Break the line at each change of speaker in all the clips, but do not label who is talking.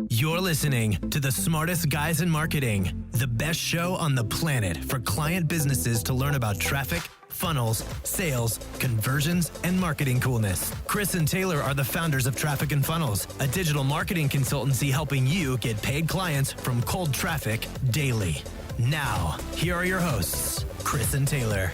You're listening to the smartest guys in marketing, the best show on the planet for client businesses to learn about traffic, funnels, sales, conversions, and marketing coolness. Chris and Taylor are the founders of Traffic and Funnels, a digital marketing consultancy helping you get paid clients from cold traffic daily. Now, here are your hosts, Chris and Taylor.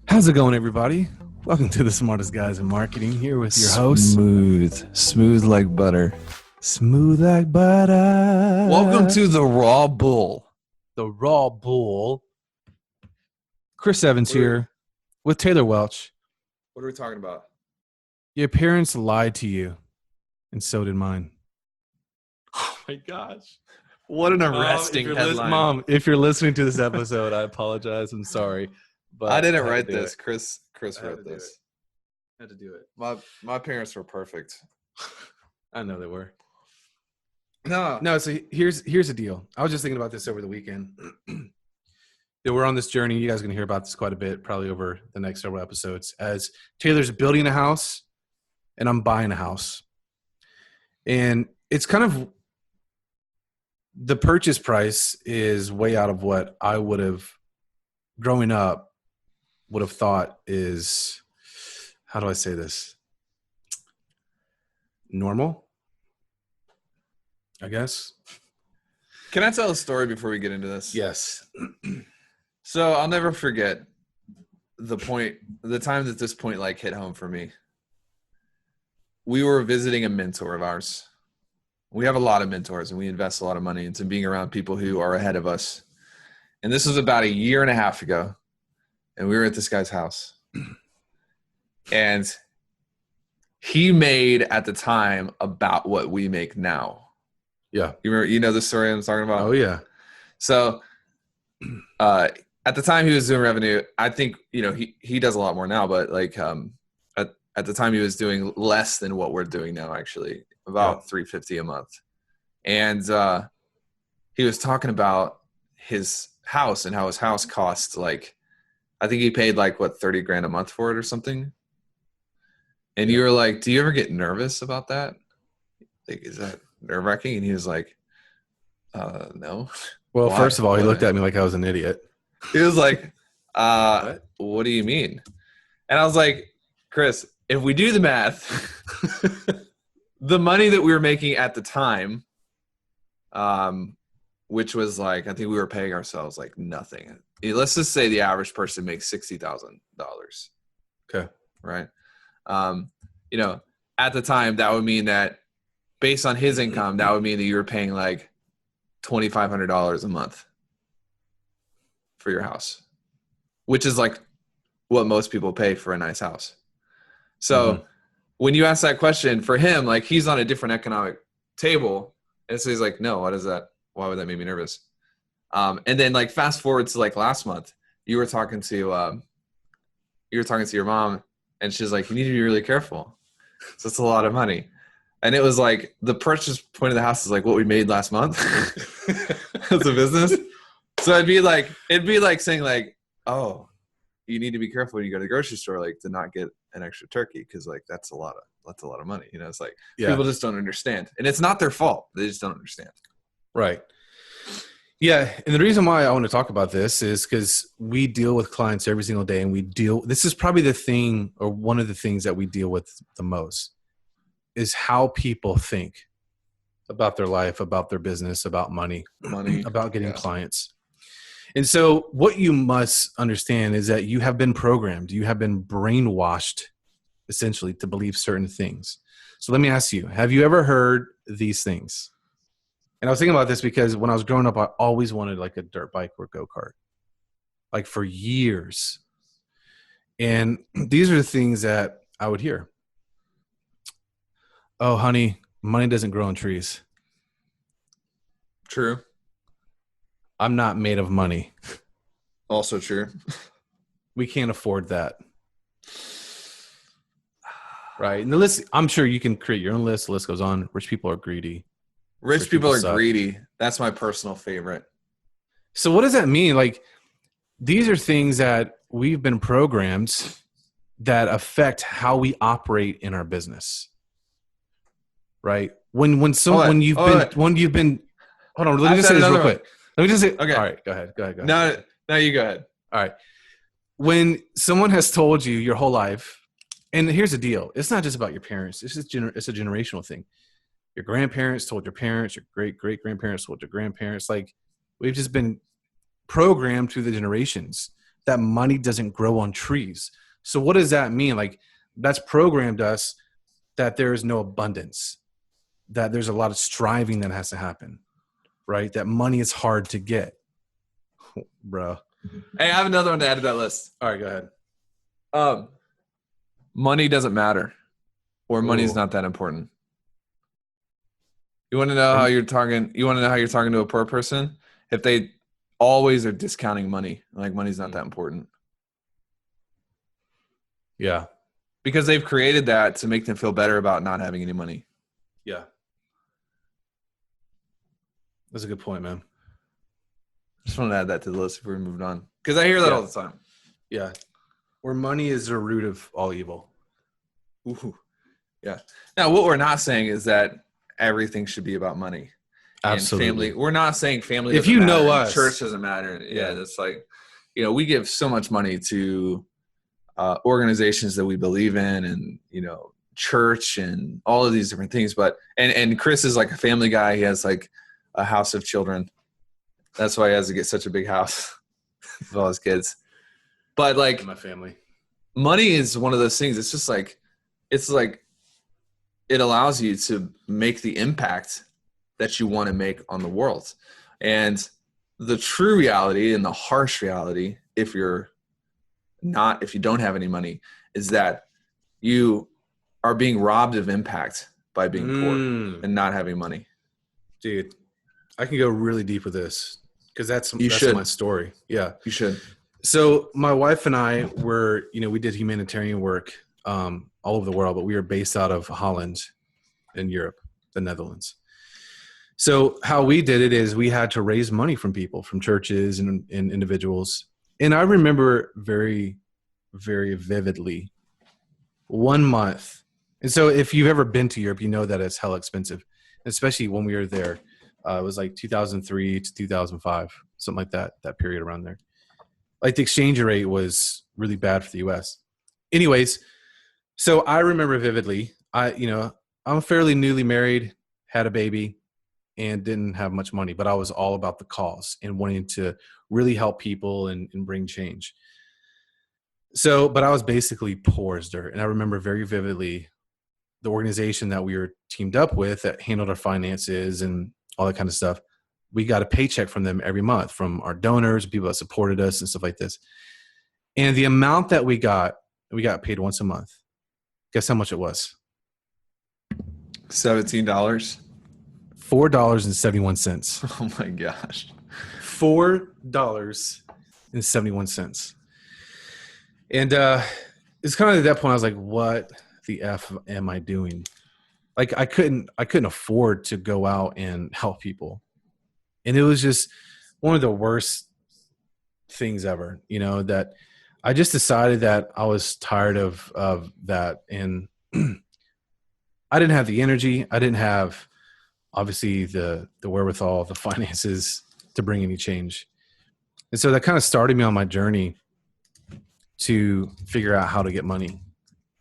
How's it going, everybody? Welcome to the smartest guys in marketing. Here with your host,
Smooth like butter.
Smooth like butter.
Welcome to the Raw Bull.
the Raw Bull. Chris Evans here with Taylor Welch.
What are we talking about?
Your parents lied to you, and so did mine.
Oh my gosh. What an arresting headline.
Mom, if you're listening to this episode, I apologize. I'm sorry. But
I didn't write this. Chris wrote this.
I had to do it.
My parents were perfect.
I know they were.
No.
So here's the deal. I was just thinking about this over the weekend. That we're on this journey. You guys are going to hear about this quite a bit, probably over the next several episodes, as Taylor's building a house and I'm buying a house. And it's kind of, the purchase price is way out of what I would have, growing up, would have thought is, how do I say this? Normal, I guess.
Can I tell a story before we get into this?
Yes.
So I'll never forget the time that this point like hit home for me. We were visiting a mentor of ours. We have a lot of mentors and we invest a lot of money into being around people who are ahead of us. And this was about a year and a half ago. And we were at this guy's house. And he made at the time about what we make now.
Yeah.
You know the story I'm talking about?
Oh, yeah.
So at the time he was doing revenue, I think, he does a lot more now, but like at the time he was doing less than what we're doing now, actually, about $350 a month. And he was talking about his house and how his house cost, like, I think he paid like what, 30 grand a month for it or something. And you were like, do you ever get nervous about that? Like, is that nerve wracking? And he was like, no.
Well,
Why?
first of all, he looked at me like I was an idiot.
He was like, what do you mean? And I was like, Chris, if we do the math, the money that we were making at the time, which was like, I think we were paying ourselves like nothing. Let's just say the average person makes $60,000.
Okay.
Right. At the time, that would mean that based on his income, that would mean that you were paying like $2,500 a month for your house, which is like what most people pay for a nice house. So when you ask that question for him, like he's on a different economic table. And so he's like, no, what is that? Why would that make me nervous? And then like fast forward to like last month, you were talking to your mom and she's like, you need to be really careful. So it's a lot of money. And it was like the purchase point of the house is like what we made last month as a business. So it'd be like saying like, oh, you need to be careful when you go to the grocery store, like to not get an extra turkey. Cause like, that's a lot of money. It's like people just don't understand and it's not their fault. They just don't understand.
Right. Yeah. And the reason why I want to talk about this is because we deal with clients every single day and this is probably the thing or one of the things that we deal with the most is how people think about their life, about their business, about money, about getting clients. And so what you must understand is that you have been programmed, you have been brainwashed essentially to believe certain things. So let me ask you, have you ever heard these things? And I was thinking about this because when I was growing up, I always wanted like a dirt bike or go-kart, like for years. And these are the things that I would hear. Oh, honey, money doesn't grow on trees.
True.
I'm not made of money.
Also true.
We can't afford that. Right. And the list, I'm sure you can create your own list. The list goes on. Rich people are greedy.
Rich people are greedy. That's my personal favorite.
So what does that mean? Like, these are things that we've been programmed that affect how we operate in our business. Right. When you've been hold on, let me just say this real quick. Let me just say
okay.
All right, go ahead.
No, you go ahead.
All right. When someone has told you your whole life, and here's the deal, it's not just about your parents. It's a generational thing. Your grandparents told your parents, your great-great-grandparents told your grandparents. Like, we've just been programmed through the generations that money doesn't grow on trees. So what does that mean? Like, that's programmed us that there is no abundance, that there's a lot of striving that has to happen, right? That money is hard to get. Bro.
Hey, I have another one to add to that list.
All right, go ahead.
Money doesn't matter, or money's not that important. You want to know how you're talking? You want to know how you're talking to a poor person? If they always are discounting money, like money's not that important.
Yeah.
Because they've created that to make them feel better about not having any money.
Yeah. That's a good point, man.
Just want to add that to the list if we moved on. Because I hear that all the time.
Yeah. Where money is the root of all evil.
Ooh. Yeah. Now, what we're not saying is that everything should be about money.
Absolutely.
And family. We're not saying family
if you
doesn't
know
matter,
us,
church doesn't matter. Yeah, it's like, we give so much money to organizations that we believe in, and church and all of these different things. But and Chris is like a family guy. He has like a house of children. That's why he has to get such a big house with all his kids. But like
my family,
money is one of those things. It's just like, it allows you to make the impact that you want to make on the world. And the true reality and the harsh reality, if you don't have any money, is that you are being robbed of impact by being poor and not having money.
Dude, I can go really deep with this because that's my story. Yeah,
you should.
So my wife and I were, we did humanitarian work all over the world, but we were based out of Holland in Europe, the Netherlands. So how we did it is we had to raise money from people, from churches and individuals. And I remember very, very vividly 1 month. And so if you've ever been to Europe, you know that it's hella expensive, especially when we were there. It was like 2003 to 2005, something like that period around there. Like the exchange rate was really bad for the US. Anyways, so I remember vividly, I'm fairly newly married, had a baby, and didn't have much money, but I was all about the cause and wanting to really help people and bring change. So, but I was basically poor as dirt. And I remember very vividly the organization that we were teamed up with that handled our finances and all that kind of stuff. We got a paycheck from them every month, from our donors, people that supported us and stuff like this. And the amount that we got paid once a month. Guess how much it was?
$17.
$4.71.
Oh my gosh.
$4.71. And it's kind of at that point I was like, what the F am I doing? Like I couldn't afford to go out and help people. And it was just one of the worst things ever, that I just decided that I was tired of that. And I didn't have the energy. I didn't have obviously the wherewithal, the finances to bring any change. And so that kind of started me on my journey to figure out how to get money,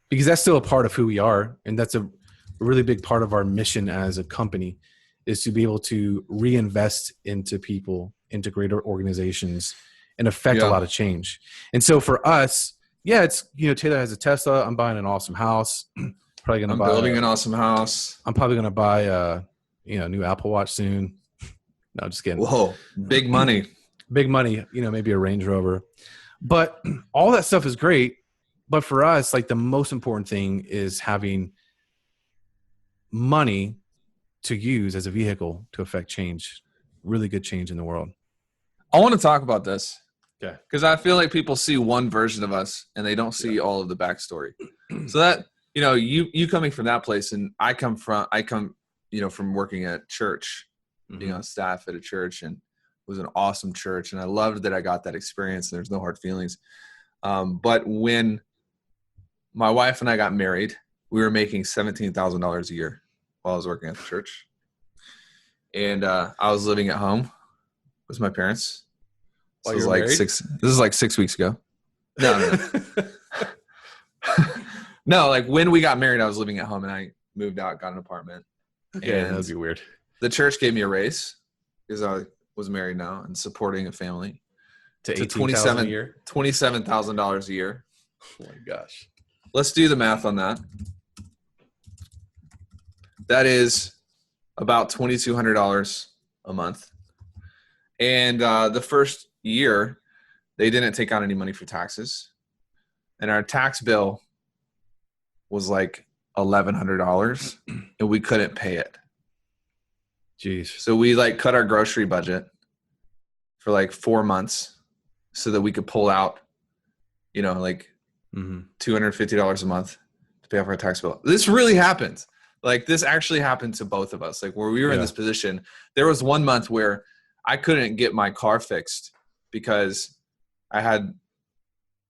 because that's still a part of who we are. And that's a really big part of our mission as a company, is to be able to reinvest into people, into greater organizations, and affect a lot of change. And so for us, it's, Taylor has a Tesla. I'm buying an awesome house.
I'm building an awesome house.
I'm probably going to buy a new Apple Watch soon. No, just kidding.
Whoa, big money.
Big money, maybe a Range Rover. But all that stuff is great. But for us, like the most important thing is having money to use as a vehicle to affect change, really good change in the world.
I want to talk about this.
Okay.
Because I feel like people see one version of us and they don't see all of the backstory. So that, you coming from that place, and I come from working at church, staff at a church, and it was an awesome church. And I loved that I got that experience. And there's no hard feelings. But when my wife and I got married, we were making $17,000 a year. while I was working at the church. And I was living at home with my parents.
While
This
you
was
were
like
married?
this is like 6 weeks ago. No. No, like when we got married, I was living at home and I moved out, got an apartment.
Okay,
And
that'd be weird.
the church gave me a raise because I was married now and supporting a family
To
to
$18,000 a year?
$27,000 a year.
Oh my gosh.
Let's do the math on that. That is about $2,200 a month. And the first year, they didn't take out any money for taxes. And our tax bill was like $1,100 and we couldn't pay it.
Jeez.
So we like cut our grocery budget for like 4 months so that we could pull out, like $250 a month to pay off our tax bill. This really happened. Like this actually happened to both of us. Like where we were in this position, there was 1 month where I couldn't get my car fixed because I had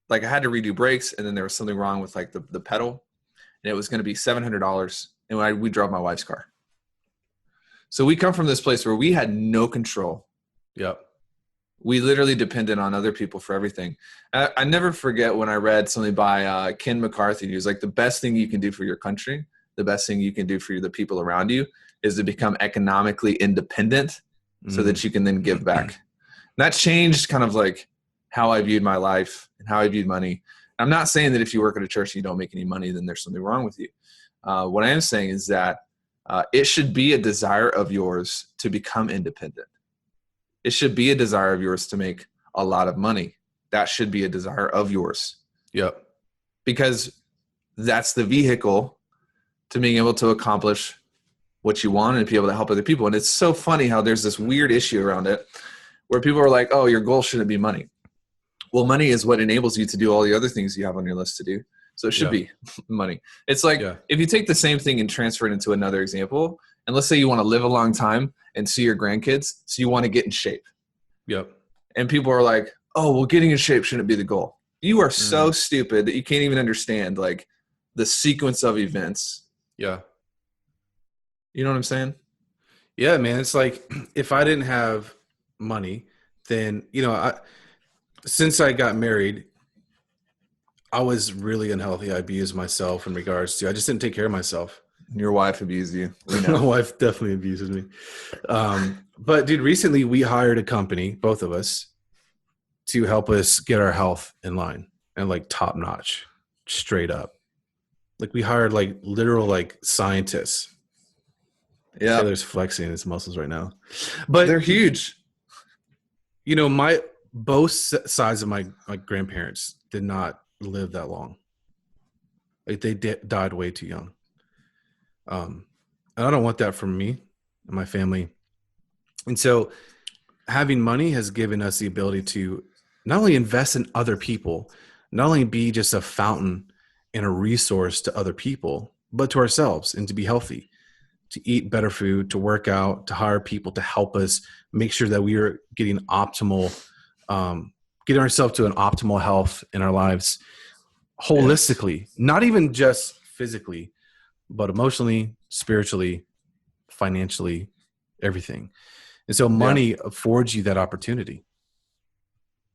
to redo brakes and then there was something wrong with like the pedal and it was going to be $700 and we drove my wife's car. So we come from this place where we had no control.
Yep.
We literally depended on other people for everything. I never forget when I read something by Ken McCarthy. He was like, the best thing you can do for your country, the best thing you can do for the people around you is to become economically independent so that you can then give back. And that changed kind of like how I viewed my life and how I viewed money. I'm not saying that if you work at a church and you don't make any money, then there's something wrong with you. What I am saying is that it should be a desire of yours to become independent. It should be a desire of yours to make a lot of money. That should be a desire of yours.
Yep.
Because that's the vehicle to being able to accomplish what you want and be able to help other people. And it's so funny how there's this weird issue around it where people are like, oh, your goal shouldn't be money. Well, money is what enables you to do all the other things you have on your list to do. So it should be money. It's like if you take the same thing and transfer it into another example, and let's say you want to live a long time and see your grandkids, so you want to get in shape.
Yep.
And people are like, oh, well, getting in shape shouldn't be the goal. You are so stupid that you can't even understand like the sequence of events.
Yeah.
You know what I'm saying?
Yeah, man. It's like if I didn't have money, then, since I got married, I was really unhealthy. I abused myself in regards to, I just didn't take care of myself.
Your wife abused you.
My wife definitely abuses me. But dude, recently we hired a company, both of us, to help us get our health in line and like top notch, straight up. Like we hired like literal like scientists.
Yeah.
Taylor's flexing his muscles right now, but
they're huge.
Both sides of my grandparents did not live that long. Like they died way too young. And I don't want that for me and my family. And so having money has given us the ability to not only invest in other people, not only be just a fountain and a resource to other people, but to ourselves and to be healthy, to eat better food, to work out, to hire people to help us make sure that we are getting getting ourselves to an optimal health in our lives holistically, not even just physically, but emotionally, spiritually, financially, everything. And so money affords you that opportunity.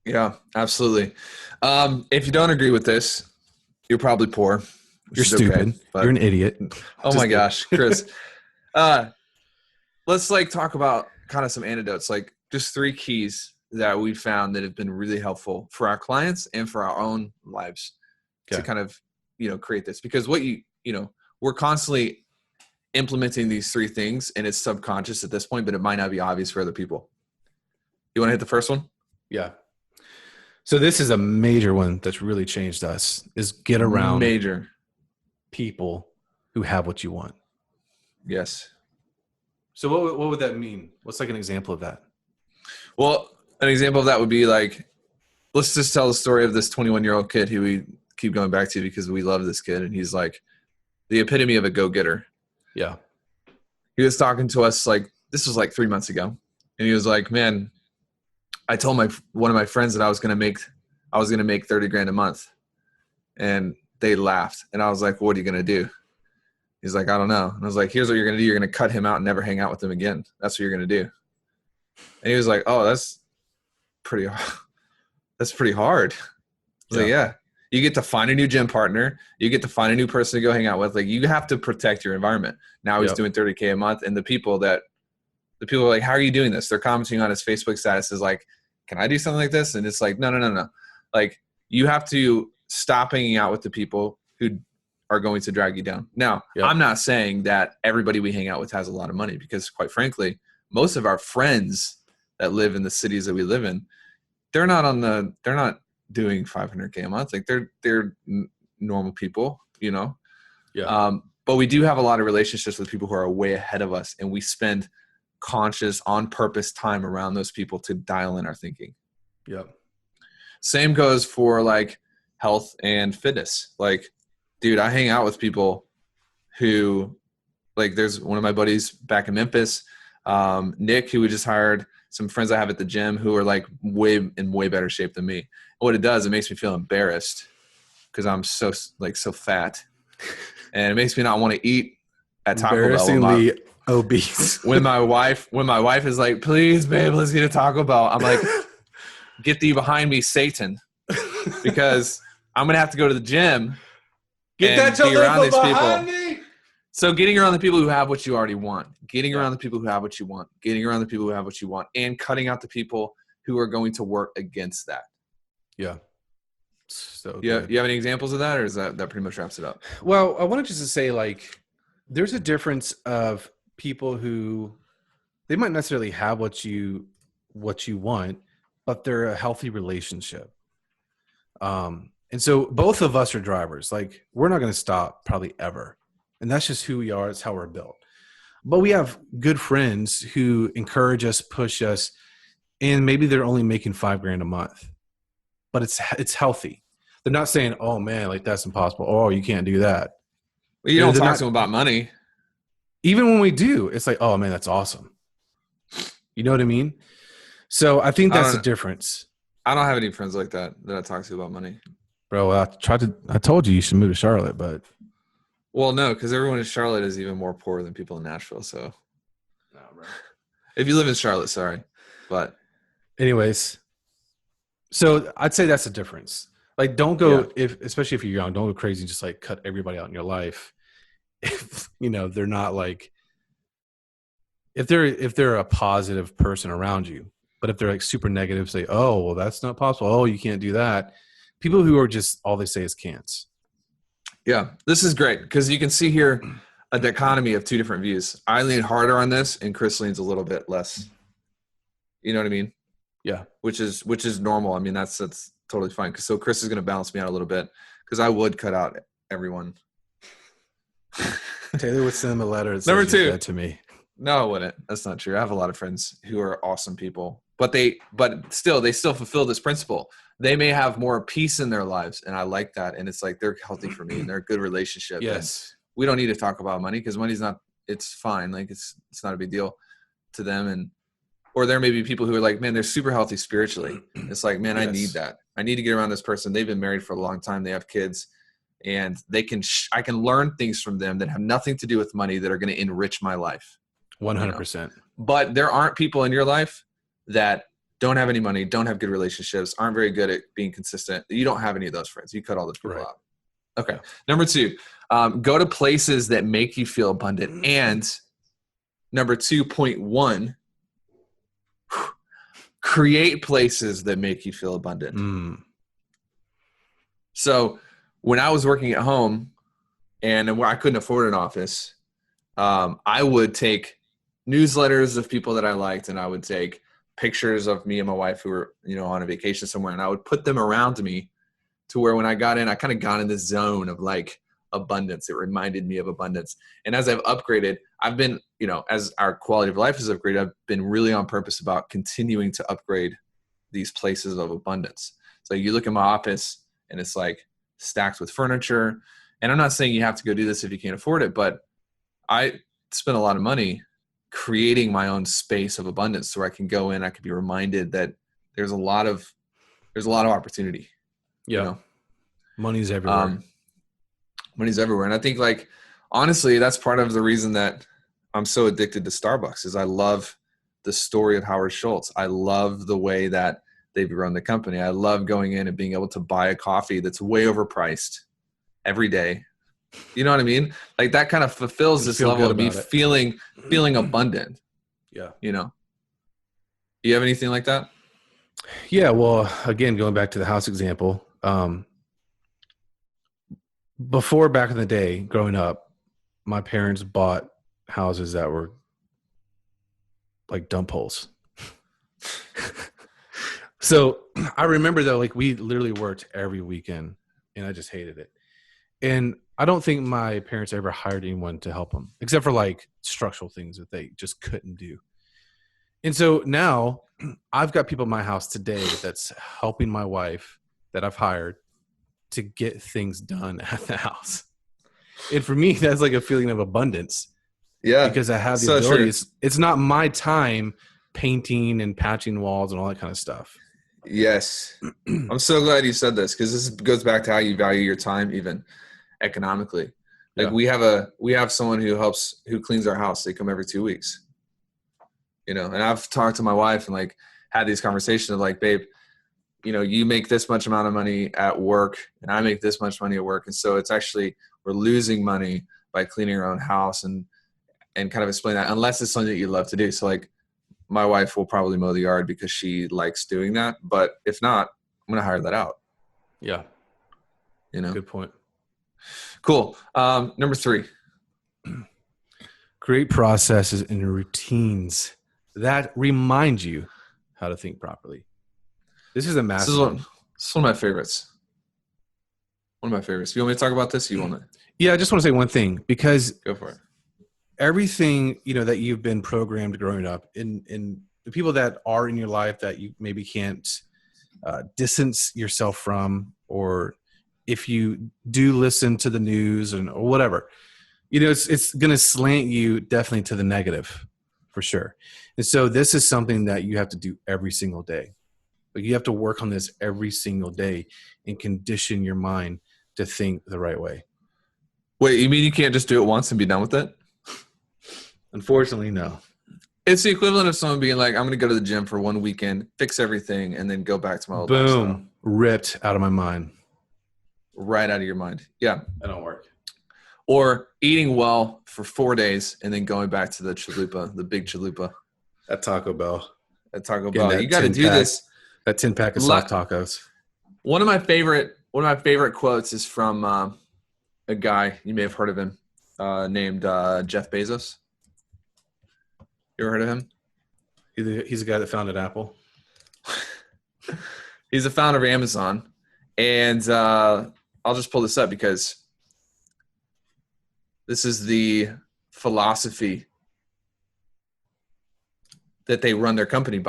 Yeah, absolutely. If you don't agree with this, you're probably poor.
You're stupid. Okay, you're an idiot.
Oh my gosh, Chris. Let's like talk about kind of some antidotes, like just 3 keys that we found that have been really helpful for our clients and for our own lives to kind of, create this. Because what we're constantly implementing these 3 things and it's subconscious at this point, but it might not be obvious for other people. You want to hit the first one?
Yeah. So this is a major one that's really changed us, is get around people who have what you want.
Yes.
So what would that mean? What's like an example of that?
Well, an example of that would be like, let's just tell the story of this 21-year-old kid who we keep going back to because we love this kid. And he's like the epitome of a go-getter.
Yeah.
He was talking to us like, this was like 3 months ago. And he was like, man, I told one of my friends that I was going to make $30,000 a month. And they laughed. And I was like, what are you going to do? He's like, I don't know. And I was like, here's what you're going to do. You're going to cut him out and never hang out with him again. That's what you're going to do. And he was like, oh, that's pretty hard. I was like, yeah. You get to find a new gym partner. You get to find a new person to go hang out with. Like, you have to protect your environment. Now he's doing $30K a month. And the people are like, how are you doing this? They're commenting on his Facebook status is like, can I do something like this? And it's like, no. Like, you have to stop hanging out with the people who are going to drag you down. Now, I'm not saying that everybody we hang out with has a lot of money, because quite frankly, most of our friends that live in the cities that we live in, they're not doing $500K a month. Like, they're normal people, you know?
Yeah.
But we do have a lot of relationships with people who are way ahead of us, and we spend conscious, on purpose time around those people to dial in our thinking.
Yep.
Same goes for like health and fitness. Like, dude, I hang out with people who, like, there's one of my buddies back in Memphis, Nick, who we just hired, some friends I have at the gym who are like in way better shape than me. And what it does, it makes me feel embarrassed because I'm so fat, and it makes me not want to eat at Taco Bell.
Embarrassingly obese.
When my wife is like, please, babe, let's get a Taco Bell, I'm like, get thee behind me, Satan, because I'm gonna have to go to the gym.
Get that chalupa behind me.
So getting around the people who have what you already want, getting around the people who have what you want, getting around the people who have what you want, and cutting out the people who are going to work against that.
Yeah. So
you have any examples of that, or is that pretty much wraps it up?
Well, I wanted just to say, like, there's a difference of people who they might necessarily have what you want, but they're a healthy relationship. And so both of us are drivers. Like, we're not going to stop probably ever. And that's just who we are. It's how we're built. But we have good friends who encourage us, push us, and maybe they're only making $5,000 a month, but it's healthy. They're not saying, oh man, like, that's impossible. Oh, you can't do that.
Well, you don't talk to them about money.
Even when we do, it's like, oh man, that's awesome. You know what I mean? So I think that's the difference.
I don't have any friends like that I talk to about money.
Bro, I told you should move to Charlotte, but.
Well, no, because everyone in Charlotte is even more poor than people in Nashville. So,
no, bro.
If you live in Charlotte, sorry, but
anyways, so I'd say that's the difference. Like, don't go especially if you're young, don't go crazy and just like cut everybody out in your life. If they're not like, if they're a positive person around you, but if they're like super negative, say, oh, well, that's not possible. Oh, you can't do that. People who are just all they say is can'ts.
Yeah, this is great because you can see here a dichotomy of two different views. I lean harder on this, and Chris leans a little bit less. You know what I mean?
Yeah.
Which is normal. I mean, that's totally fine. So Chris is going to balance me out a little bit because I would cut out everyone.
Taylor would send him a letter and
Number two,
that to me.
No, I wouldn't. That's not true. I have a lot of friends who are awesome people, but they still fulfill this principle. They may have more peace in their lives, and I like that. And it's like, they're healthy for me, and they're a good relationship.
Yes.
And we don't need to talk about money because money's not. It's fine. Like, it's not a big deal to them. Or there may be people who are like, man, they're super healthy spiritually. It's like, man, yes. I need that. I need to get around this person. They've been married for a long time. They have kids, and I can learn things from them that have nothing to do with money that are going to enrich my life.
100%.
But there aren't people in your life that don't have any money, don't have good relationships, aren't very good at being consistent. You don't have any of those friends. You cut all those people out. Okay. Number two, go to places that make you feel abundant. And number 2.1, create places that make you feel abundant. So when I was working at home and I couldn't afford an office, I would take newsletters of people that I liked, and I would take pictures of me and my wife who were, on a vacation somewhere, and I would put them around me to where when I got in, I kind of got in this zone of like abundance. It reminded me of abundance. And as I've upgraded, I've been, as our quality of life has upgraded, I've been really on purpose about continuing to upgrade these places of abundance. So you look at my office and it's like stacked with furniture. And I'm not saying you have to go do this if you can't afford it, but I spent a lot of money creating my own space of abundance where I can go in, I can be reminded that there's a lot of opportunity.
Yeah. Money's everywhere.
Money's everywhere. And I think like honestly, that's part of the reason that I'm so addicted to Starbucks is I love the story of Howard Schultz. I love the way that they've run the company. I love going in and being able to buy a coffee that's way overpriced every day. You know what I mean? Like that kind of fulfills this level of me feeling abundant.
Yeah.
You know? Do you have anything like that?
Yeah. Well, again, going back to the house example, before back in the day, growing up, my parents bought houses that were like dump holes. So I remember though, like we literally worked every weekend and I just hated it. And I don't think my parents ever hired anyone to help them except for like structural things that they just couldn't do. And so now I've got people in my house today that's helping my wife that I've hired to get things done at the house. And for me, that's like a feeling of abundance.
Yeah.
Because I have the ability. It's not my time painting and patching walls and all that kind of stuff.
Yes. I'm so glad you said this because this goes back to how you value your time even economically. Like we have someone who cleans our house. They come every 2 weeks. You know, and I've talked to my wife and like had these conversations of like, babe, you know, you make this much amount of money at work and I make this much money at work. And so it's actually, we're losing money by cleaning our own house and kind of explain that unless it's something that you love to do. So like my wife will probably mow the yard because she likes doing that. But if not, I'm going to hire that out.
Yeah.
You know,
good point.
Cool. Number 3,
create processes and routines that remind you how to think properly. This is a massive
This is one of my favorites. One of my favorites. You want me to talk about this? You want to?
Yeah, I just want to say one thing because
go for it.
Everything, you know, that you've been programmed growing up in the people that are in your life that you maybe can't distance yourself from, or if you do listen to the news or whatever, you know, it's going to slant you definitely to the negative for sure. And so this is something that you have to do every single day. Like you have to work on this every single day and condition your mind to think the right way.
Wait, you mean you can't just do it once and be done with it?
Unfortunately, no.
It's the equivalent of someone being like, I'm going to go to the gym for one weekend, fix everything, and then go back to my old lifestyle.
Boom. Ripped out of my mind.
Right out of your mind. Yeah.
That don't work.
Or eating well for 4 days and then going back to the chalupa, the big chalupa.
At Taco Bell.
At Taco Bell. You got to do this.
That 10-pack of soft tacos. One
of my favorite quotes is from a guy, you may have heard of him, named Jeff Bezos. You ever heard of him?
He's the guy that founded Apple.
He's the founder of Amazon. And I'll just pull this up because this is the philosophy that they run their company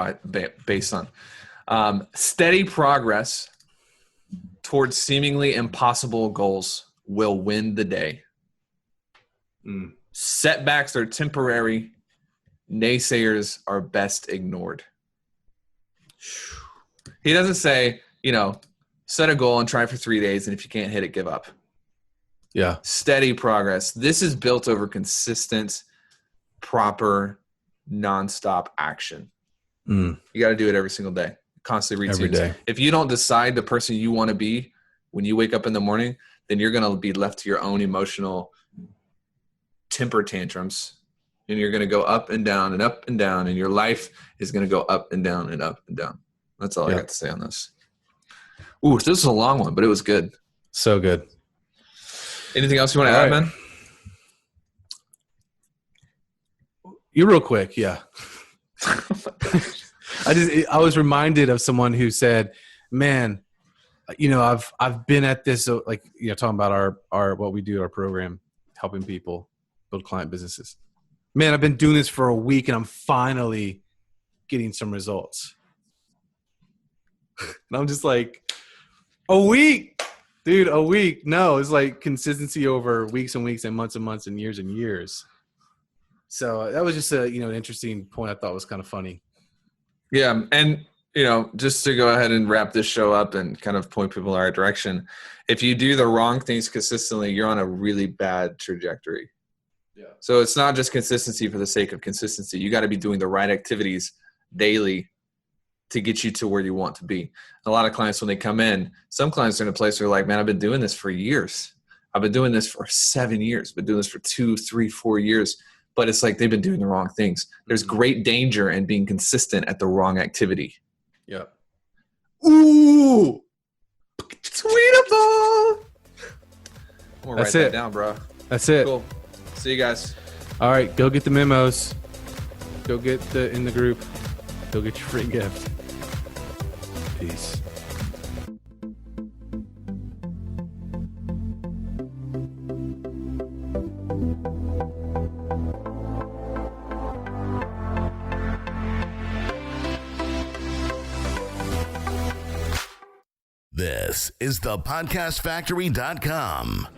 based on. Steady progress towards seemingly impossible goals will win the day. Setbacks are temporary. Naysayers are best ignored. He doesn't say, you know, set a goal and try for 3 days, and if you can't hit it, give up.
Yeah.
Steady progress. This is built over consistent, proper, nonstop action. You got to do it every single day. Constantly routines.
Every day.
If you don't decide the person you want to be when you wake up in the morning, then you're going to be left to your own emotional temper tantrums. And you're going to go up and down and up and down. And your life is going to go up and down and up and down. That's all I got to say on this. Ooh, this is a long one, but it was good.
So good.
Anything else you want to add, man?
You real quick, yeah. I was reminded of someone who said, man, you know, I've been at this, like, you know, talking about our what we do, our program, helping people build client businesses. Man, I've been doing this for a week and I'm finally getting some results. And I'm just like, a week, dude, a week. No, it's like consistency over weeks and weeks and months and years and years. So that was just an interesting point I thought was kind of funny.
Yeah. And just to go ahead and wrap this show up and kind of point people in the right direction, if you do the wrong things consistently, you're on a really bad trajectory. Yeah. So it's not just consistency for the sake of consistency. You got to be doing the right activities daily to get you to where you want to be. A lot of clients, when they come in, some clients are in a place where they're like, man, I've been doing this for years. I've been doing this for 7 years, been doing this for 2, 3, 4 years. But it's like they've been doing the wrong things. There's great danger in being consistent at the wrong activity.
Yeah.
Ooh, tweetable. I'm gonna write that down, bro.
That's it.
Cool. See you guys.
All right, go get the memos. Go get in the group. Go get your free gift. Peace.
This is thepodcastfactory.com.